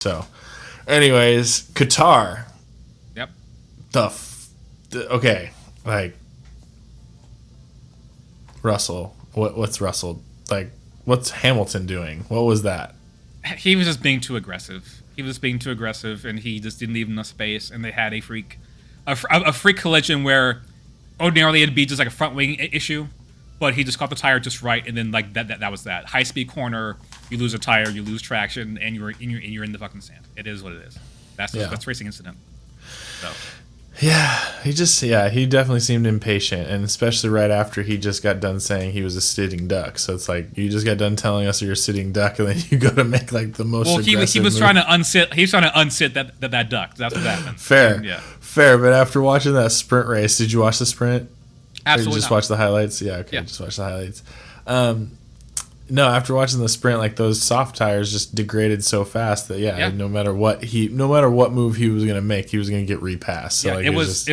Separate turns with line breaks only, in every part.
So, anyways, Qatar.
Yep.
Okay, like Russell. What's Russell like? What's Hamilton doing? What was that?
He was just being too aggressive. And he just didn't leave enough space. And they had a freak collision where ordinarily it'd be just like a front wing issue, but he just caught the tire just right, and then like that was that. High speed corner, you lose a tire, you lose traction, and you're in the fucking sand. It is what it is. That's racing incident. So.
Yeah, he definitely seemed impatient, and especially right after he just got done saying he was a sitting duck. So it's like, you just got done telling us you're a sitting duck, and then you go to make like the most aggressive
he was
move.
trying to unsit that duck. That's what happened.
Fair, but after watching that sprint race, did you watch the sprint?
Absolutely.
Or just watch the highlights? Yeah, okay, just watch the highlights. No, after watching the sprint, like those soft tires just degraded so fast that no matter what move he was gonna make, he was gonna get repassed. So like,
it was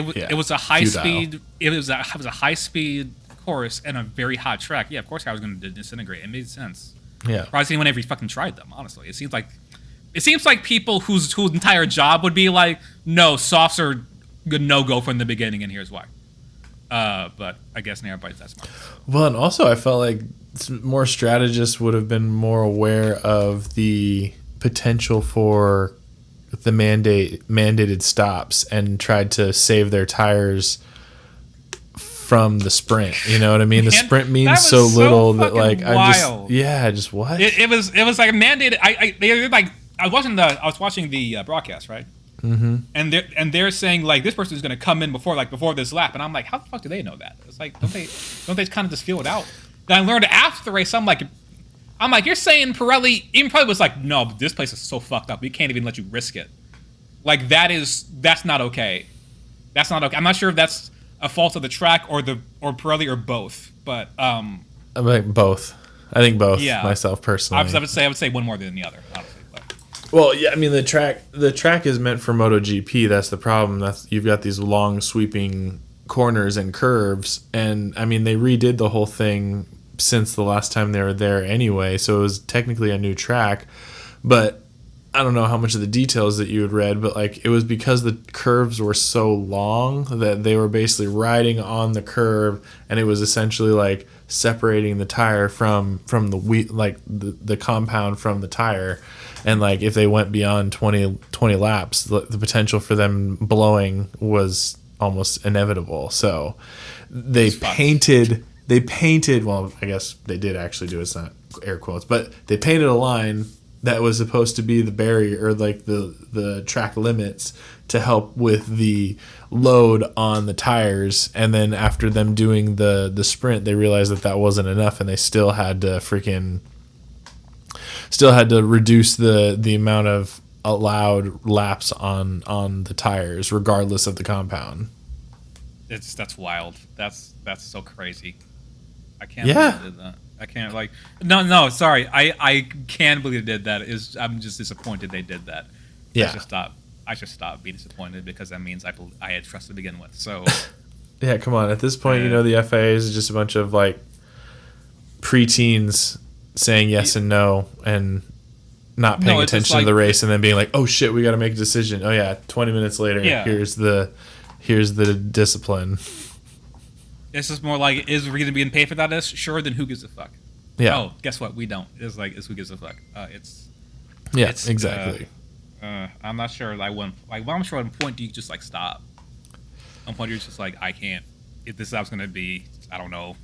a high speed. It was a high speed course and a very hot track. Yeah, of course I was gonna disintegrate. It made sense.
Yeah,
surprised anyone ever fucking tried them. Honestly, it seems like people whose entire job would be like, no, softs are a no go from the beginning, and here's why. But I guess not everybody's that smart.
Well, and also I felt like more strategists would have been more aware of the potential for the mandated stops and tried to save their tires from the sprint. You know what I mean? The sprint means so little that like
wild.
Just what?
It was like a mandated. I was watching the broadcast, right?
Mm-hmm.
And they're saying like this person is going to come in before this lap, and I'm like, how the fuck do they know that? It's like don't they kind of just feel it out? Then I learned after the race, I'm like, you're saying Pirelli was like, no, this place is so fucked up, we can't even let you risk it. Like that's not okay. That's not okay. I'm not sure if that's a fault of the track or Pirelli or both, but
I think both. I think both.
Yeah.
Myself personally,
I would say one more than the other, honestly. But.
Well, yeah, I mean the track is meant for MotoGP. That's the problem. You've got these long sweeping corners and curves, and I mean they redid the whole thing since the last time they were there anyway, so it was technically a new track. But I don't know how much of the details that you had read, but like it was because the curves were so long that they were basically riding on the curve, and it was essentially like separating the tire from the wheel, like the compound from the tire. And like if they went beyond 20 laps, the potential for them blowing was almost inevitable. So they painted, well, I guess they did actually do it, it's not air quotes, but they painted a line that was supposed to be the barrier or like the track limits to help with the load on the tires. And then after them doing the sprint, they realized that wasn't enough, and they still had to reduce the amount of allowed laps on the tires regardless of the compound.
That's wild. That's so crazy. I can't believe they did that. I can't sorry. I can believe they did that. I'm just disappointed they did that.
Yeah.
I should stop being disappointed because that means I had trust to begin with. So
yeah, come on. At this point, the FAA is just a bunch of like preteens saying yes and no and not paying attention to the race, and then being like, oh shit, we got to make a decision. Oh yeah, 20 minutes later, here's the discipline.
It's just more like, is we going to be paid for that? Sure, then who gives a fuck?
Yeah.
Oh, guess what? We don't. It's who gives a fuck?
It's exactly.
I'm not sure. I'm sure at one point do you just like stop? At one point you're just like, I can't. If this is going to be, I don't know,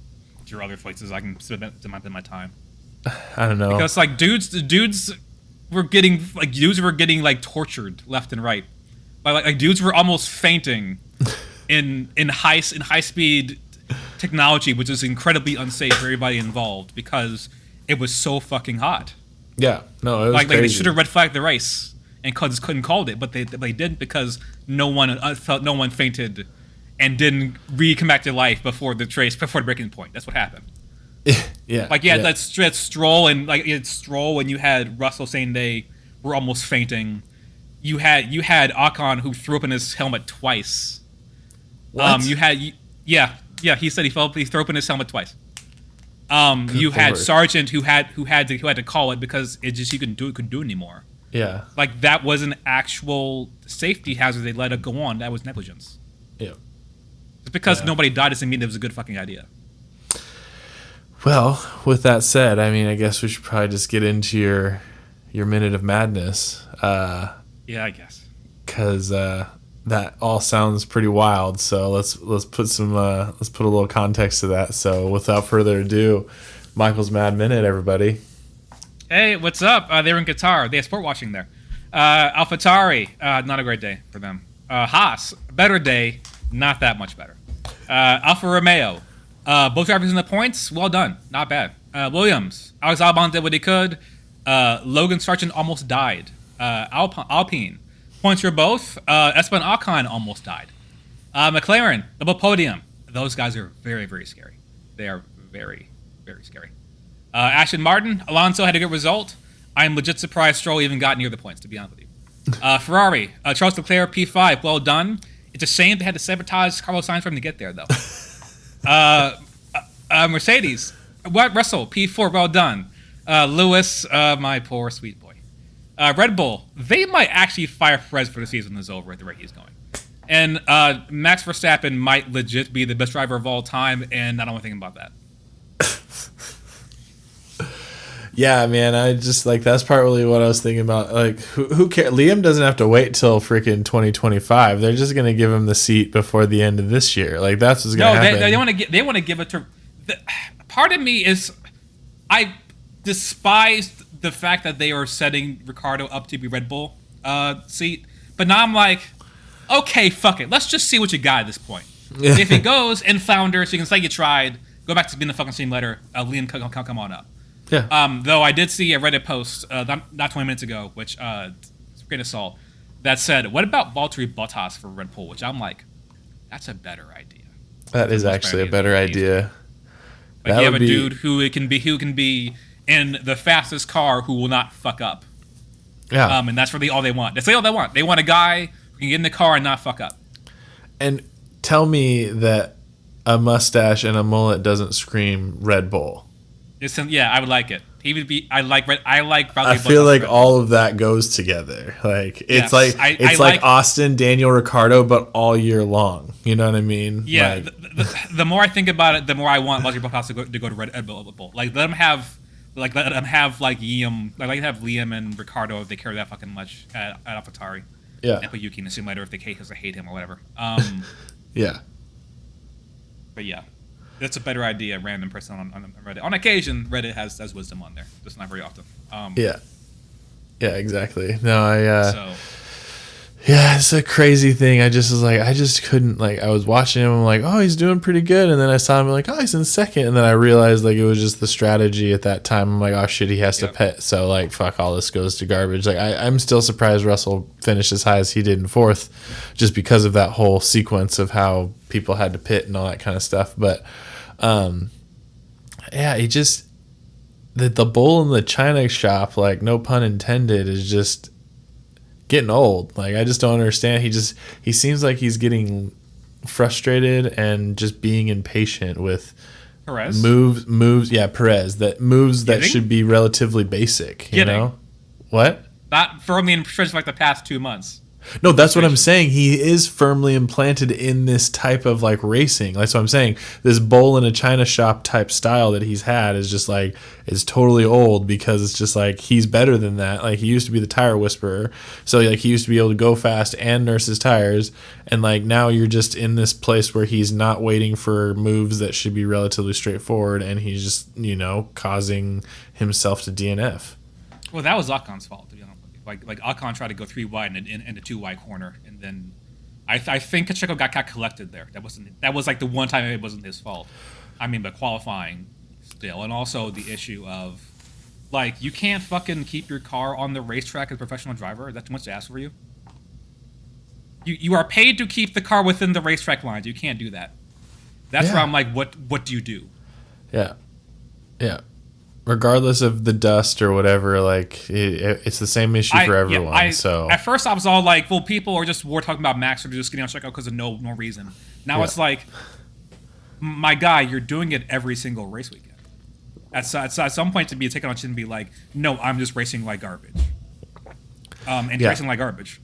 your other places I can spend my time.
I don't know,
because like dudes were getting like tortured left and right. Like dudes were almost fainting in high speed technology, which is incredibly unsafe for everybody involved because it was so fucking hot.
Yeah, no, it was
like
crazy.
They should have red flagged the race and couldn't called it, but they didn't because no one fainted and didn't come back to life before the breaking point. That's what happened. That's Stroll and Stroll, and you had Russell saying they were almost fainting. You had Ocon who threw up in his helmet twice.
What?
He said he threw up in his helmet twice. You had Sargent who had to call it because he couldn't do it anymore.
Yeah.
Like, that was an actual safety hazard. They let it go on. That was negligence.
Yeah.
Just because nobody died doesn't mean it was a good fucking idea.
Well, with that said, I mean, I guess we should probably just get into your minute of madness.
Yeah, I guess.
Because that all sounds pretty wild. So let's put a little context to that. So without further ado, Michael's Mad Minute, everybody.
Hey, what's up? They were in Qatar. They had sport watching there. AlphaTauri, not a great day for them. Haas, better day, not that much better. Alfa Romeo, both drivers in the points, well done, not bad. Williams, Alex Albon did what he could. Logan Sargent almost died. Alpine, points for both. Esteban Ocon almost died. McLaren, double podium. Those guys are very, very scary. They are very, very scary. Aston Martin, Alonso had a good result. I'm legit surprised Stroll even got near the points, to be honest with you. Ferrari, Charles Leclerc, P5, well done. It's a shame they had to sabotage Carlos Sainz for him to get there, though. Mercedes, Russell, P4, well done. Lewis, my poor sweet boy. Red Bull, they might actually fire Perez for the season is over at the rate he's going. And Max Verstappen might legit be the best driver of all time, and I don't want to think about that.
Yeah, man, I just like that's partly what I was thinking about. Like, who cares? Liam doesn't have to wait till freaking 2025. They're just gonna give him the seat before the end of this year. Like that's what's gonna happen.
They want to give it to. Part of me is, I despised the fact that they are setting Ricardo up to be Red Bull seat, but now I'm like, okay, fuck it. Let's just see what you got at this point. If it goes and flounders, you can say you tried. Go back to being the fucking simulator. Liam, come on up.
Yeah.
Though I did see a Reddit post not 20 minutes ago, which it's a great assault, that said, "What about Valtteri Bottas for Red Bull?" Which I'm like, that's a better idea.
That is actually a better idea.
Like you have a dude who can be in the fastest car who will not fuck up.
Yeah.
And that's really all they want. That's all they want. They want a guy who can get in the car and not fuck up.
And tell me that a mustache and a mullet doesn't scream Red Bull.
Yeah, I would like it. He would be. I like.
I feel like all of that goes together. Like it's like Austin, Daniel Ricciardo, but all year long. You know what I mean?
Yeah.
Like,
the more I think about it, the more I want Valtteri Bottas to go to Red Bull. Like let them have like Liam. Like have Liam and Ricciardo if they care that fucking much at AlphaTauri.
Yeah.
And put Yuki in the simulator if they hate him or whatever.
Yeah.
But yeah. That's a better idea. Random person on Reddit. On occasion, Reddit has wisdom on there. Just not very often.
Yeah, exactly. No, yeah, it's a crazy thing. I just couldn't like. I was watching him. I'm like, oh, he's doing pretty good, and then I saw him like, oh, he's in second, and then I realized like it was just the strategy at that time. I'm like, oh shit, he has to pit. So like, fuck, all this goes to garbage. Like I'm still surprised Russell finished as high as he did in fourth, just because of that whole sequence of how people had to pit and all that kind of stuff. But yeah, he just the bull in the china shop, like no pun intended, is just getting old. Like I just don't understand. He seems like he's getting frustrated and just being impatient with
Perez
moves. Yeah, Perez that moves that should be relatively basic. You know what?
Not firmly entrenched for like the past 2 months.
No, that's what I'm saying. He is firmly implanted in this type of like racing. That's what I'm saying. This bull in a china shop type style that he's had is just like is totally old because it's just like he's better than that. Like he used to be the tire whisperer, so like he used to be able to go fast and nurse his tires, and like now you're just in this place where he's not waiting for moves that should be relatively straightforward, and he's just causing himself to DNF.
Well, that was Ocon's fault. Like Ocon tried to go 3 wide in a 2 wide corner, and then I think Pacheco got collected there. That was like the one time it wasn't his fault. I mean, but qualifying still, and also the issue of like you can't fucking keep your car on the racetrack as a professional driver. Is that too much to ask for you? You are paid to keep the car within the racetrack lines. You can't do that. That's where I'm like, what do you do?
Yeah. Regardless of the dust or whatever, like it's the same issue for everyone. So
at first I was all like, well, people are talking about Max or just getting on Checo because of no reason. Now it's like, my guy, you're doing it every single race weekend. At some point to be taken on chin and be like, no, I'm just racing like garbage. And he's racing like garbage.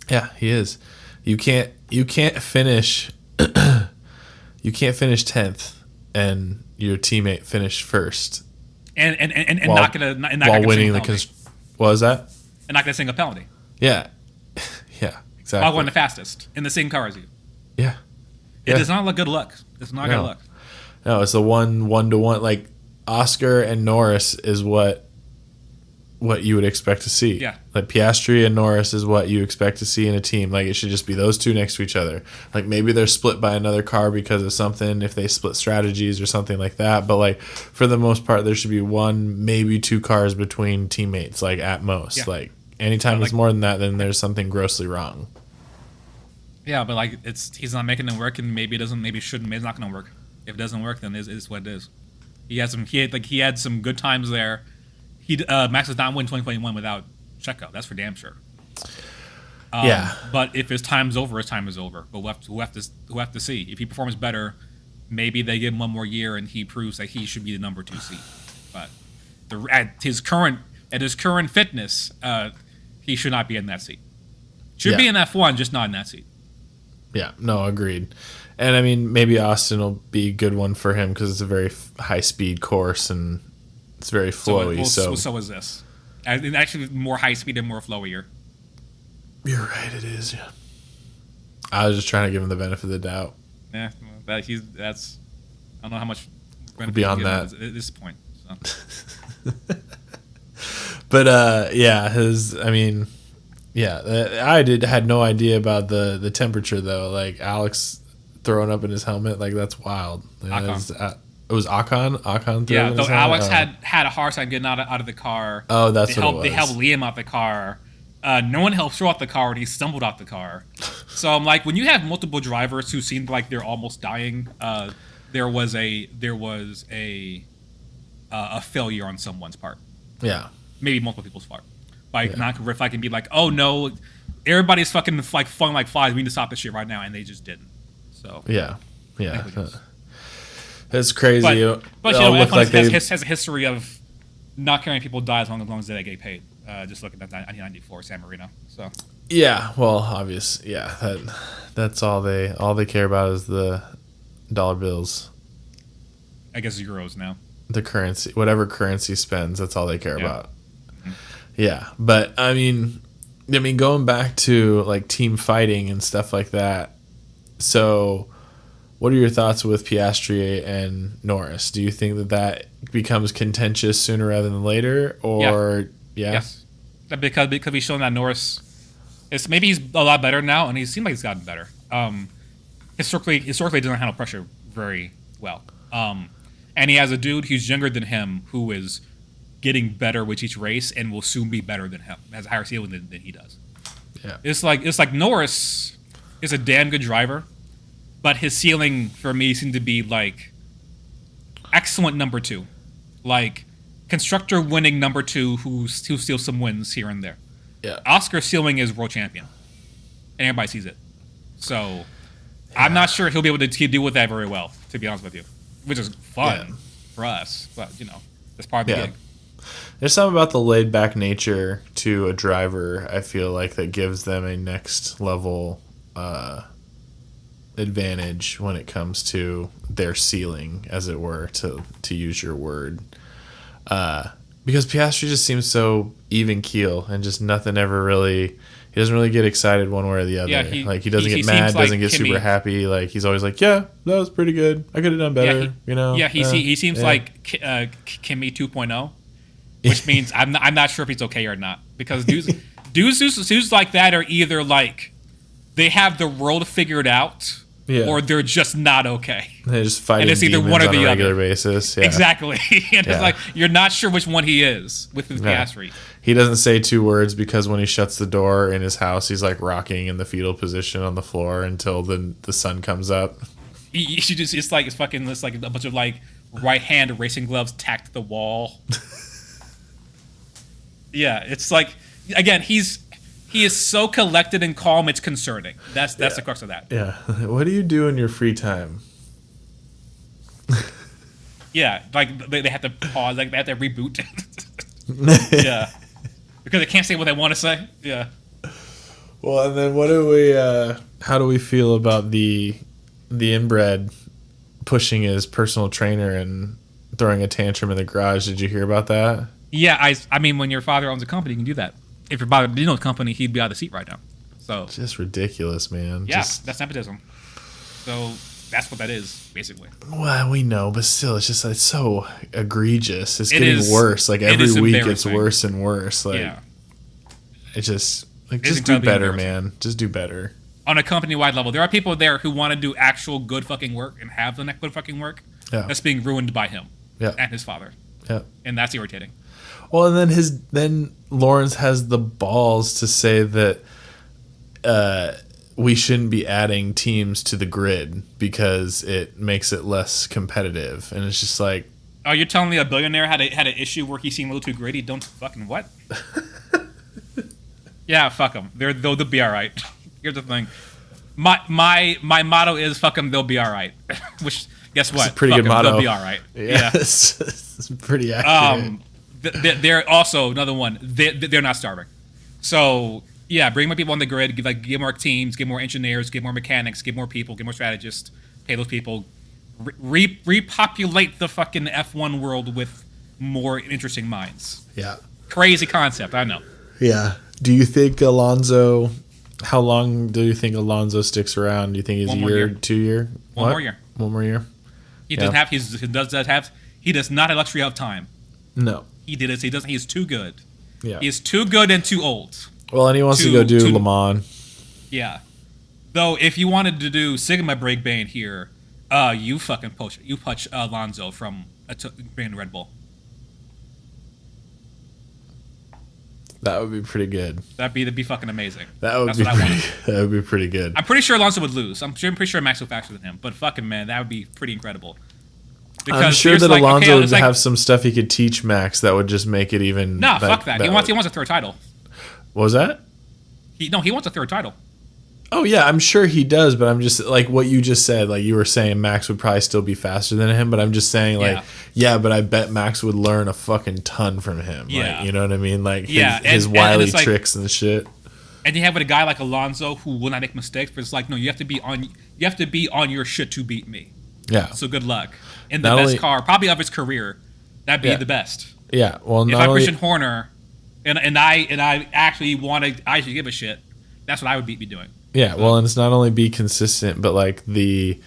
Yeah, he is. You can't finish you can't finish 10th and your teammate finish first.
And not gonna
winning the what was that?
And not gonna sing a penalty.
Yeah. Yeah, exactly.
While going the fastest in the same car as you.
Yeah.
It does not look good luck. It's not good luck.
No, it's the one to one. Like Oscar and Norris is what you would expect to see.
Yeah.
Like Piastri and Norris is what you expect to see in a team. Like it should just be those two next to each other. Like maybe they're split by another car because of something, if they split strategies or something like that. But like for the most part, there should be one, maybe two cars between teammates, like at most. Yeah. Like anytime it's more than that, then there's something grossly wrong.
Yeah, but like he's not making it work, and maybe it doesn't, maybe it shouldn't, maybe it's not going to work. If it doesn't work, then it is what it is. He had some good times there. Max does not win 2021 without Checo. That's for damn sure. But if his time's over, his time is over. But we'll have to see. If he performs better, maybe they give him one more year and he proves that he should be the number 2 seed. But at his current fitness, he should not be in that seat. Should be in F1, just not in that seat.
Yeah, no, agreed. And I mean, maybe Austin will be a good one for him because it's a very high-speed course and it's very flowy.
So is this. And actually, more high-speed and more flowier.
You're right, it is, yeah. I was just trying to give him the benefit of the doubt.
Yeah, but I don't know how much we're going to
beyond that
at this point. So.
But, I had no idea about the temperature though. Like Alex throwing up in his helmet, like that's wild. It was Ocon.
Yeah, so Alex had a hard time getting out of the car.
Oh, that's what it was.
They helped Liam out the car. No one helped throw out the car, and he stumbled out the car. So I'm like, when you have multiple drivers who seem like they're almost dying, there was a failure on someone's part.
Yeah,
maybe multiple people's part. Like not if I can be like, oh no, everybody's fucking like flying like flies. We need to stop this shit right now, and they just didn't. So
yeah. It's crazy.
But F1 has a history of not caring if people die as long as they get paid. Just looking at 1994 San Marino. So
yeah, well, obvious. Yeah, that's all they care about is the dollar bills.
I guess euros now.
The currency, whatever currency spends, that's all they care about.
Mm-hmm.
Yeah, but I mean, going back to like team fighting and stuff like that. So, what are your thoughts with Piastri and Norris? Do you think that becomes contentious sooner rather than later, or
yes, because we've shown that Norris maybe he's a lot better now, and he seems like he's gotten better. Historically doesn't handle pressure very well, and he has a dude who's younger than him who is getting better with each race and will soon be better than him, has a higher ceiling than he does.
Yeah,
it's like Norris is a damn good driver, but his ceiling for me seemed to be like excellent number 2, like constructor winning number 2 who steals some wins here and there.
Yeah,
Oscar's ceiling is world champion, and everybody sees it. So I'm not sure he'll be able to deal with that very well, to be honest with you, which is fun for us, but that's part of the gig.
There's something about the laid-back nature to a driver, I feel like, that gives them a next level advantage when it comes to their ceiling, as it were, to use your word. Because Piastri just seems so even keel and just nothing ever really. He doesn't really get excited one way or the other. Yeah, he doesn't get mad, doesn't get super happy. Like he's always like, "Yeah, that was pretty good. I could have done better."
He seems like Kimi 2.0. Which means I'm not sure if he's okay or not, because dudes who's like that are either like they have the world figured out, or they're just not okay.
They're just fighting,
and it's either one or the other, on a
regular basis. Yeah.
Exactly, and it's like you're not sure which one he is with his Piastri.
He doesn't say 2 words because when he shuts the door in his house, he's like rocking in the fetal position on the floor until the sun comes up.
It's like a bunch of like right hand racing gloves tacked to the wall. Yeah, it's like, again, he is so collected and calm, it's concerning. That's the crux of that.
Yeah. What do you do in your free time?
Yeah, like they have to pause, like they have to reboot. Yeah. because they can't say what they want to say. Yeah.
Well, and then what do we? How do we feel about the inbred pushing his personal trainer and throwing a tantrum in the garage? Did you hear about that?
Yeah, I mean, when your father owns a company, you can do that. If your father didn't own a company, he'd be out of the seat right now. So
just ridiculous, man.
Yeah, that's nepotism. So that's what that is, basically.
Well, we know, but still, it's so egregious. It's getting worse. Like every week, it's worse and worse. Like, yeah. It's just do better, man. Just do better.
On a company-wide level, there are people there who want to do actual good fucking work and have the good fucking work. Yeah. That's being ruined by him.
Yeah.
And his father.
Yeah.
And that's irritating.
Well, and then Lawrence has the balls to say that we shouldn't be adding teams to the grid because it makes it less competitive, and it's just like,
oh, you're telling me a billionaire had an issue where he seemed a little too gritty? Don't fucking what? Yeah, fuck them. They'll be all right. Here's the thing, my motto is fuck them, they'll be all right. Which guess what?
It's a pretty good motto.
They'll be all right.
Yeah, it's pretty accurate.
They're also another one. They're not starving, so. Yeah, bring more people on the grid. Give more teams, give more engineers, give more mechanics, give more people, give more strategists. Pay those people. Repopulate the fucking F1 world with more interesting minds.
Yeah.
Crazy concept, I know.
Yeah. Do you think Alonso? How long do you think Alonso sticks around? Do you think he's a year, 2 year?
One more year.
One more year.
He doesn't have. He does not have luxury of time.
No.
He did it. He doesn't. He's too good.
Yeah.
He is too good and too old.
Well, and he wants to go do Le Mans.
Yeah. Though, if you wanted to do Sigma break band here, you fucking poach Alonso from being Red Bull.
That would be pretty good.
That'd be fucking amazing.
That would be pretty good.
I'm pretty sure Alonso would lose. I'm pretty sure Max would faster than him. But fucking man, that would be pretty incredible.
Because I'm sure that Alonso would have some stuff he could teach Max that would just make it even.
No, fuck that. He wants a third title.
What was that?
He wants a third title.
Oh yeah, I'm sure he does, but I'm just like what you just said. Like you were saying, Max would probably still be faster than him, but I'm just saying, like, yeah, but I bet Max would learn a fucking ton from him. Yeah, like, you know what I mean? Like his wily tricks and shit.
And you have a guy like Alonso who will not make mistakes, but it's like, no, you have to be on your shit to beat me.
Yeah.
So good luck in the best car, probably of his career. That'd be the best.
Yeah. Well,
if I'm Christian Horner. And I actually should give a shit. That's what I would be doing.
Yeah, well, and it's not only be consistent, but like the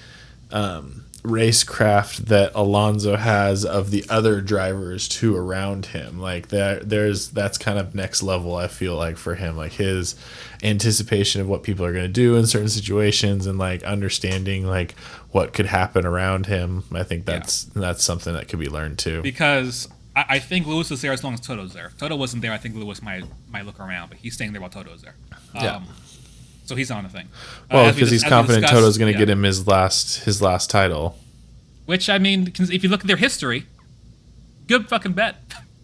racecraft that Alonso has of the other drivers too around him. Like that's kind of next level. I feel like for him, like his anticipation of what people are going to do in certain situations and like understanding like what could happen around him. I think that's something that could be learned too.
Because I think Lewis is there as long as Toto's there. If Toto wasn't there, I think Lewis might look around, but he's staying there while Toto's there. So he's on the thing.
Well, because he's confident Toto's going to get him his last title.
Which, I mean, if you look at their history, good fucking bet.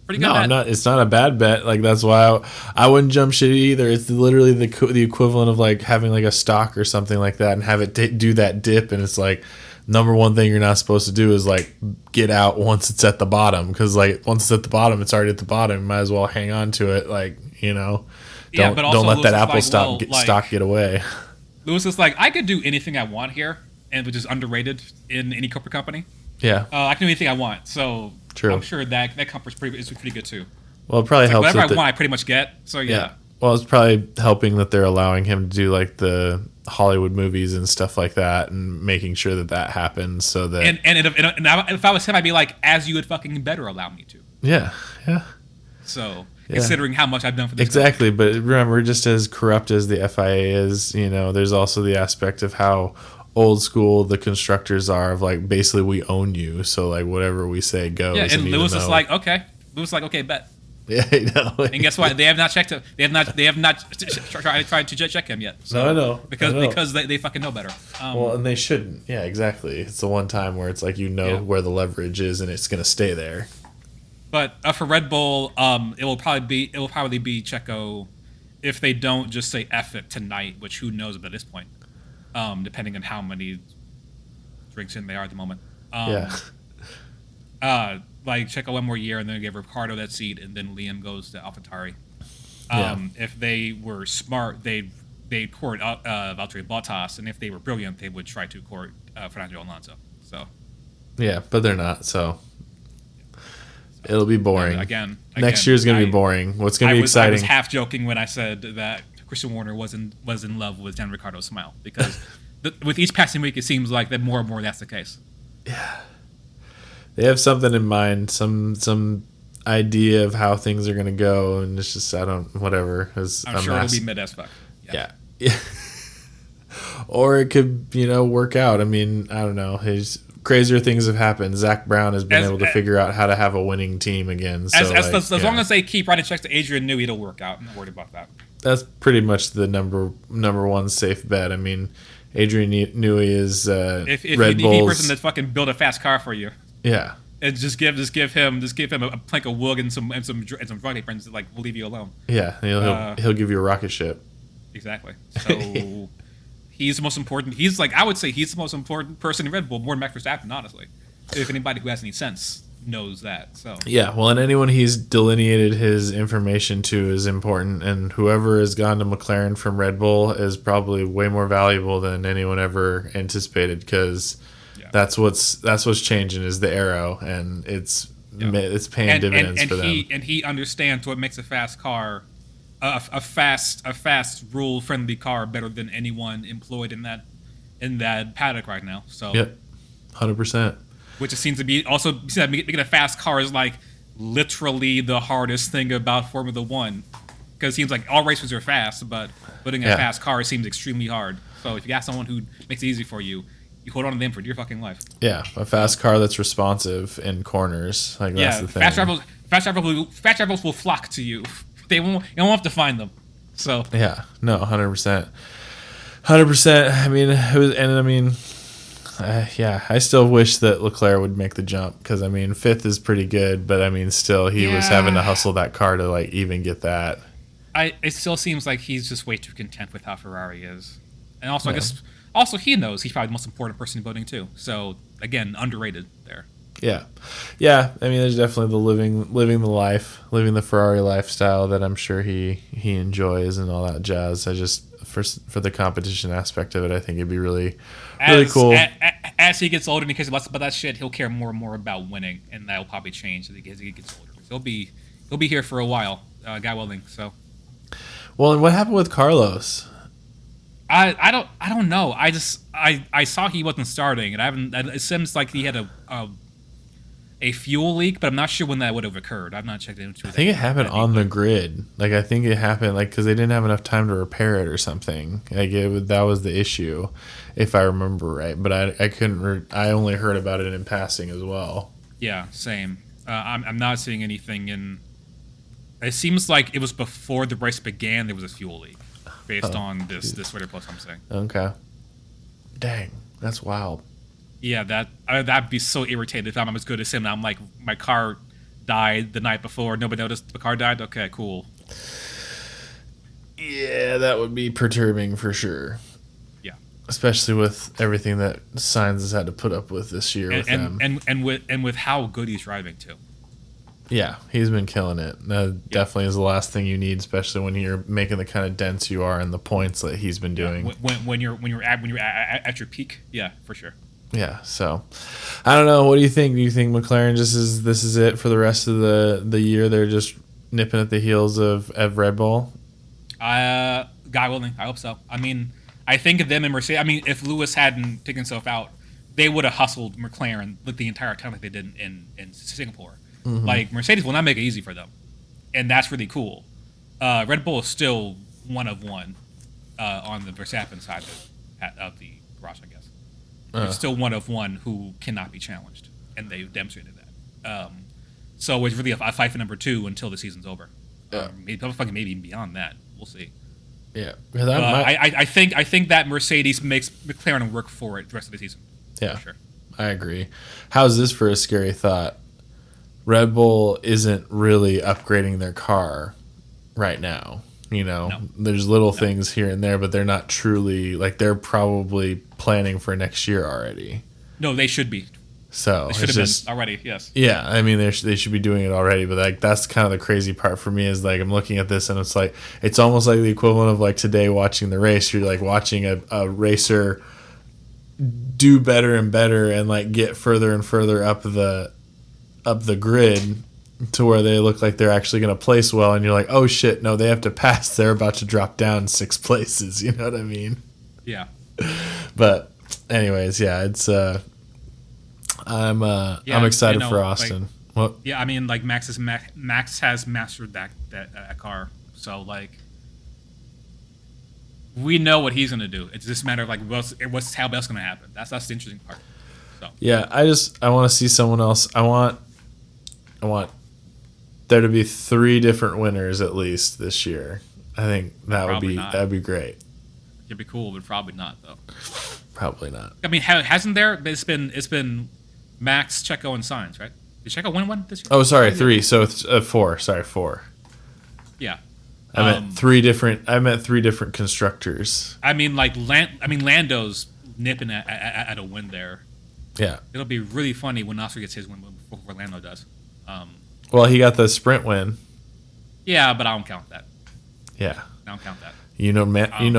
Pretty good bet.
No, it's not a bad bet. Like that's why I wouldn't jump shit either. It's literally the equivalent of like having like a stock or something like that and have it do that dip, and it's like. Number one thing you're not supposed to do is like get out once it's at the bottom, because like once it's at the bottom, it's already at the bottom. You might as well hang on to it, like don't let that Apple stock get away.
Lewis is like, I could do anything I want here, and which is underrated in any corporate company.
Yeah,
I can do anything I want. So
true.
I'm sure that company's is pretty good too.
Well, it probably helps.
Whatever I want, I pretty much get. So yeah.
Well, it's probably helping that they're allowing him to do like the Hollywood movies and stuff like that, and making sure that happens so that. And
if I was him, I'd be like, as you would fucking better allow me to.
Yeah.
So considering how much I've done for this.
Exactly, but remember, just as corrupt as the FIA is, there's also the aspect of how old school the constructors are. Of like, basically, we own you, so like whatever we say goes.
Yeah, and Lewis is like, okay. Lewis is like, okay, bet.
Yeah, I know.
And guess what? They have not checked him. They have not tried to check him yet. So,
no, I know.
Because they fucking know better.
Well, and they shouldn't. Yeah, exactly. It's the one time where it's like where the leverage is, and it's going to stay there.
But for Red Bull, it will probably be Checo if they don't just say F it tonight, which who knows at this point, depending on how many drinks in they are at the moment. Like Checo one more year, and then give Ricardo that seat, and then Liam goes to AlphaTauri. If they were smart, they'd court Valtteri Bottas, and if they were brilliant, they would try to court Fernando Alonso. So
yeah, but they're not. So it'll be boring.
Again,
next year's gonna be boring. What's gonna be exciting?
I was half joking when I said that Christian Horner was in love with Daniel Ricciardo's smile, because with each passing week, it seems like that more and more that's the case.
Yeah, they have something in mind, some idea of how things are gonna go, and it's just whatever.
I'm sure it'll be mid as fuck.
Yeah. Or it could, work out. I mean, I don't know. Crazier things have happened. Zach Brown has been able to figure out how to have a winning team again. So
as long as they keep writing checks to Adrian Newey, it'll work out. I'm not worried about that.
That's pretty much the number one safe bet. I mean, Adrian Newey is
if
Red Bull's
the person that fucking build a fast car for you.
Yeah.
And just give him a plank of wood and some drug aprons that will leave you alone.
Yeah, he'll give you a rocket ship.
Exactly. So he's the most important. I would say he's the most important person in Red Bull, more than Max Verstappen, honestly. If anybody who has any sense knows that. So
yeah, well, and anyone he's delineated his information to is important, and whoever has gone to McLaren from Red Bull is probably way more valuable than anyone ever anticipated, because that's what's changing is the arrow, and it's paying dividends for them.
And he understands what makes a fast car. A fast, rule-friendly car better than anyone employed in that paddock right now. So,
yep, 100%.
Which it seems to be also making a fast car is literally the hardest thing about Formula One, because it seems like all races are fast, but putting a fast car seems extremely hard. So if you got someone who makes it easy for you, you hold on to them for dear fucking life.
Yeah, a fast car that's responsive in corners. That's the thing.
Fast drivers will flock to you. You won't have to find them. So
yeah, no, 100%. I mean, I still wish that Leclerc would make the jump, because fifth is pretty good, but still he was having to hustle that car to even get that.
It still seems like he's just way too content with how Ferrari is, and also I guess he knows he's probably the most important person in voting too. So again, underrated there.
Yeah. There's definitely the living the life, living the Ferrari lifestyle that I'm sure he enjoys and all that jazz. I just for the competition aspect of it, I think it'd be really cool.
As he gets older and he cares less about that shit, he'll care more and more about winning, and that'll probably change as he gets older. He'll be here for a while, God willing. So. Well,
and what happened with Carlos?
I don't know. I saw he wasn't starting, and it seems like he had a fuel leak, but I'm not sure when that would have occurred. I've not checked into it.
I think it happened on the grid. I think it happened because they didn't have enough time to repair it or something. That was the issue, if I remember right. But I couldn't. I only heard about it in passing as well.
Yeah, same. I'm not seeing anything in. It seems like it was before the race began. There was a fuel leak, based on this Twitter post I'm saying.
Okay. Dang, that's wild.
Yeah, that'd be so irritated if I'm as good as him. I'm like, my car died the night before. Nobody noticed the car died. Okay, cool.
Yeah, that would be perturbing for sure.
Yeah,
especially with everything that Sainz has had to put up with this year with them,
and with how good he's driving too.
Yeah, he's been killing it. That definitely is the last thing you need, especially when you're making the kind of dents you are and the points that he's been doing.
When you're at your peak, yeah, for sure.
Yeah, so I don't know. What do you think? Do you think McLaren this is it for the rest of the year? They're just nipping at the heels of Red Bull?
God willing, I hope so. I think of them and Mercedes. If Lewis hadn't taken himself out, they would have hustled McLaren the entire time like they did in Singapore. Mm-hmm. Mercedes will not make it easy for them, and that's really cool. Red Bull is still one of one on the Verstappen side of the garage, I guess. It's still one of one who cannot be challenged, and they've demonstrated that. So it's really a fight for number two until the season's over. Maybe even beyond that. We'll see.
Yeah,
I think that Mercedes makes McLaren work for it the rest of the season.
Yeah,
for sure.
I agree. How's this for a scary thought? Red Bull isn't really upgrading their car right now. There's little things here and there, but they're not truly they're probably planning for next year already.
No, they should be.
So
It should have been already. Yes.
yeah, I mean they should be doing it already, but like that's kind of the crazy part for me is like I'm looking at this and it's like it's almost like the equivalent of like today watching the race. You're like watching a racer do better and better and like get further and further up the grid to where they look like they're actually going to place well, and you're like, oh shit, no, they have to pass. They're about to drop down 6 places. You know what I mean?
Yeah.
But anyways, yeah, it's I'm excited for Austin.
Like,
well,
yeah, I mean, like Max has mastered that car, so like we know what he's gonna do. It's just a matter of like what's how that's gonna happen. That's the interesting part. So
yeah, I want to see someone else. I want there to be 3 different winners at least this year. I think that'd be great.
It'd be cool, but probably not though.
Probably not.
I mean, hasn't there? It's been Max, Checo, and Sainz, right? Did Checo win one this year?
Oh, sorry, 3. So it's 4. Sorry, 4.
Yeah.
I meant 3 different constructors.
I mean, like Lando's nipping at a win there.
Yeah.
It'll be really funny when Oscar gets his win before Lando does.
Well, he got the sprint win.
Yeah, but I don't count that.
Yeah.
I don't count that.
You know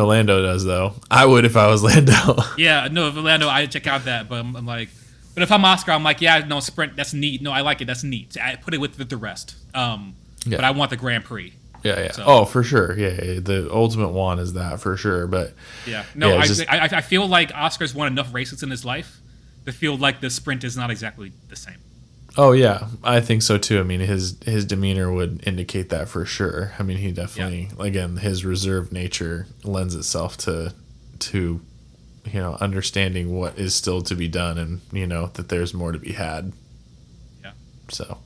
Lando does though. I would if I was Lando.
Yeah, no, if Lando, I'd check out that, but I'm like, but if I'm Oscar, I'm like, yeah, no, sprint, that's neat. No, I like it, that's neat. I put it with the rest.
Yeah.
But I want the Grand Prix.
Yeah.
So.
Oh, for sure. Yeah, the ultimate one is that for sure. But
yeah, no,
yeah,
I feel like Oscar's won enough races in his life to feel like the sprint is not exactly the same.
Oh yeah, I think so too. I mean, his demeanor would indicate that for sure. I mean, he definitely again his reserved nature lends itself to understanding what is still to be done and that there's more to be had.
Yeah.
So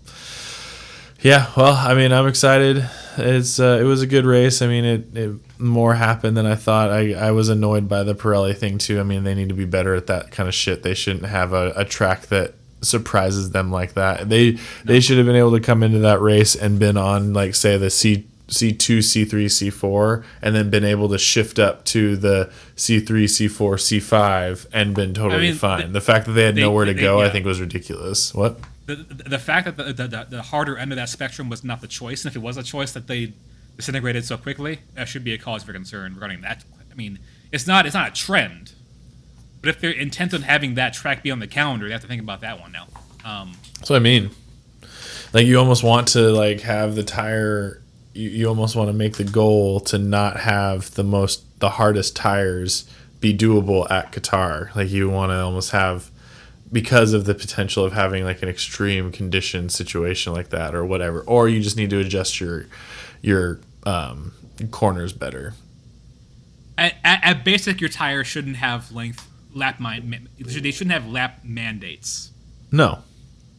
yeah, well, I mean, I'm excited. It was a good race. I mean, it more happened than I thought. I was annoyed by the Pirelli thing too. I mean, they need to be better at that kind of shit. They shouldn't have a track that surprises them like that. They should have been able to come into that race and been on like say the C2, C3, C4 and then been able to shift up to the C3, C4, C5 and been totally fine. The fact that they had nowhere to go, I think was ridiculous. What?
The fact that the harder end of that spectrum was not the choice, and if it was a choice that they disintegrated so quickly, that should be a cause for concern regarding that. I mean, it's not a trend. But if they're intent on having that track be on the calendar, they have to think about that one now.
That's what I mean. Like you almost want to like have the tire. You almost want to make the goal to not have the hardest tires be doable at Qatar. Like you want to almost have, because of the potential of having like an extreme condition situation like that or whatever. Or you just need to adjust your corners better.
At basic, your tire shouldn't have they shouldn't have lap mandates.
No,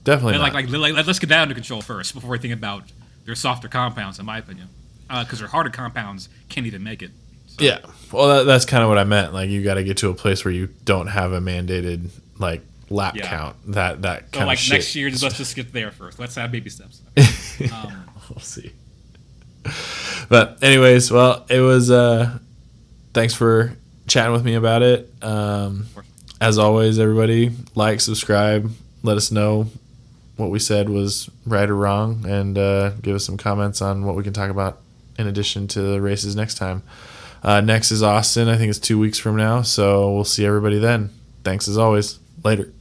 definitely not.
Like let's get that under control first before we think about their softer compounds, in my opinion, because their harder compounds can't even make it. So.
Yeah, well, that's kind of what I meant. Like you got to get to a place where you don't have a mandated like lap count. That
so
kind
like
of shit.
next year, let's just get there first. Let's have baby steps.
We'll see. But anyways, well, it was. Thanks for chatting with me about it. As always, everybody, like, subscribe, let us know what we said was right or wrong, and give us some comments on what we can talk about in addition to the races next time. Next is Austin. I think it's 2 weeks from now, so we'll see everybody then. Thanks as always. Later.